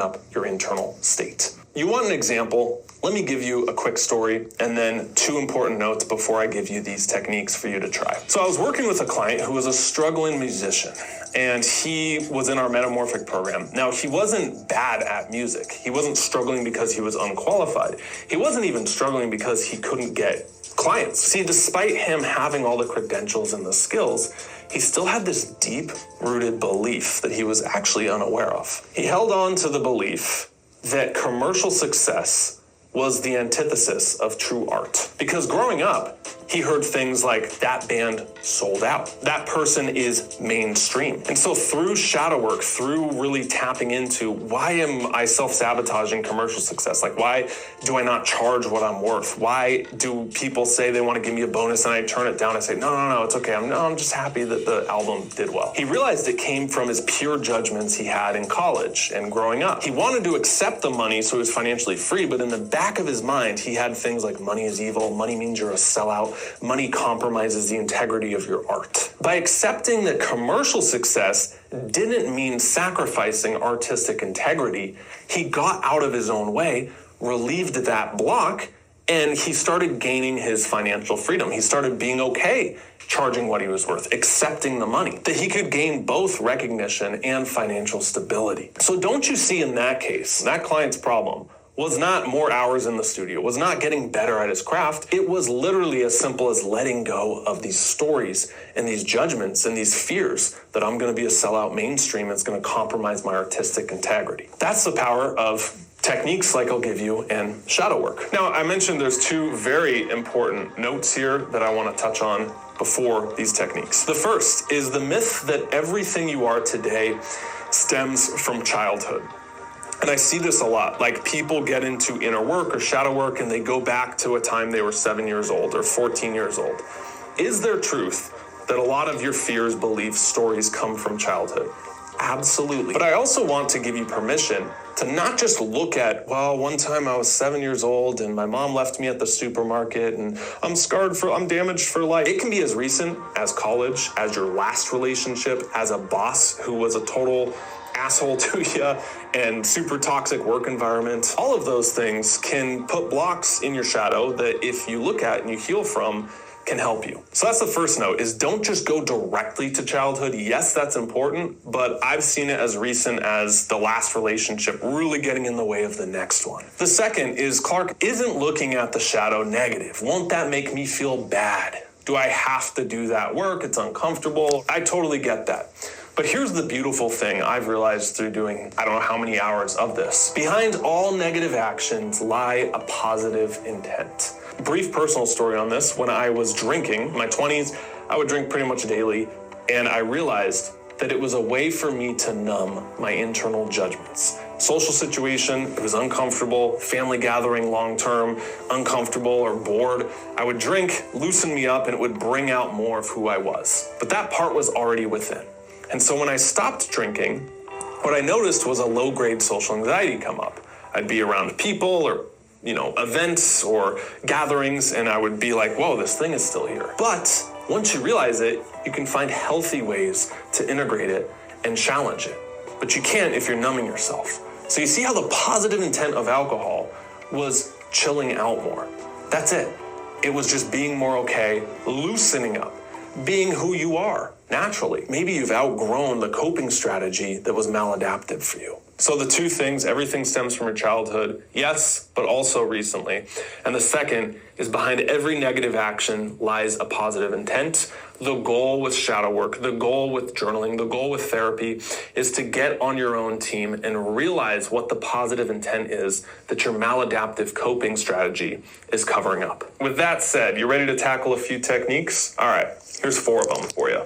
up your internal state. You want an example? Let me give you a quick story and then 2 important notes before I give you these techniques for you to try. So I was working with a client who was a struggling musician, and he was in our metamorphic program. Now, he wasn't bad at music. He wasn't struggling because he was unqualified. He wasn't even struggling because he couldn't get clients. See, despite him having all the credentials and the skills, he still had this deep-rooted belief that he was actually unaware of. He held on to the belief that commercial success was the antithesis of true art. Because growing up, he heard things like, that band sold out. That person is mainstream. And so through shadow work, through really tapping into why am I self-sabotaging commercial success? Like, why do I not charge what I'm worth? Why do people say they want to give me a bonus and I turn it down? I say, no, it's okay. I'm just happy that the album did well. He realized it came from his pure judgments he had in college and growing up. He wanted to accept the money so he was financially free, but in the back of his mind, he had things like money is evil, money means you're a sellout, money compromises the integrity of your art. By accepting that commercial success didn't mean sacrificing artistic integrity, he got out of his own way, relieved that block, and he started gaining his financial freedom. He started being okay charging what he was worth, accepting the money, that he could gain both recognition and financial stability. So don't you see in that case, that client's problem was not more hours in the studio, was not getting better at his craft. It was literally as simple as letting go of these stories and these judgments and these fears that I'm going to be a sellout mainstream. It's going to compromise my artistic integrity. That's the power of techniques like I'll give you and shadow work. Now, I mentioned there's 2 very important notes here that I want to touch on before these techniques. The first is the myth that everything you are today stems from childhood. And I see this a lot, like people get into inner work or shadow work and they go back to a time they were 7 years old or 14 years old. Is there truth that a lot of your fears, beliefs, stories come from childhood? Absolutely. But I also want to give you permission to not just look at, well, one time I was 7 years old and my mom left me at the supermarket and I'm damaged for life. It can be as recent as college, as your last relationship, as a boss who was a total asshole to you and super toxic work environment. All of those things can put blocks in your shadow that if you look at and you heal from, can help you. So that's the first note, is don't just go directly to childhood. Yes, that's important, but I've seen it as recent as the last relationship really getting in the way of the next one. The second is Clark isn't looking at the shadow negative. Won't that make me feel bad? Do I have to do that work? It's uncomfortable. I totally get that. But here's the beautiful thing I've realized through doing I don't know how many hours of this. Behind all negative actions lie a positive intent. Brief personal story on this. When I was drinking, in my 20s, I would drink pretty much daily, and I realized that it was a way for me to numb my internal judgments. Social situation, it was uncomfortable, family gathering long-term, uncomfortable or bored. I would drink, loosen me up, and it would bring out more of who I was. But that part was already within. And so when I stopped drinking, what I noticed was a low-grade social anxiety come up. I'd be around people or, events or gatherings, and I would be like, whoa, this thing is still here. But once you realize it, you can find healthy ways to integrate it and challenge it. But you can't if you're numbing yourself. So you see how the positive intent of alcohol was chilling out more. That's it. It was just being more okay, loosening up, being who you are naturally. Maybe you've outgrown the coping strategy that was maladaptive for you. So the 2 things, everything stems from your childhood, yes, but also recently. And the second is behind every negative action lies a positive intent. The goal with shadow work, the goal with journaling, the goal with therapy is to get on your own team and realize what the positive intent is that your maladaptive coping strategy is covering up. With that said, you ready to tackle a few techniques? All right, here's 4 of them for you.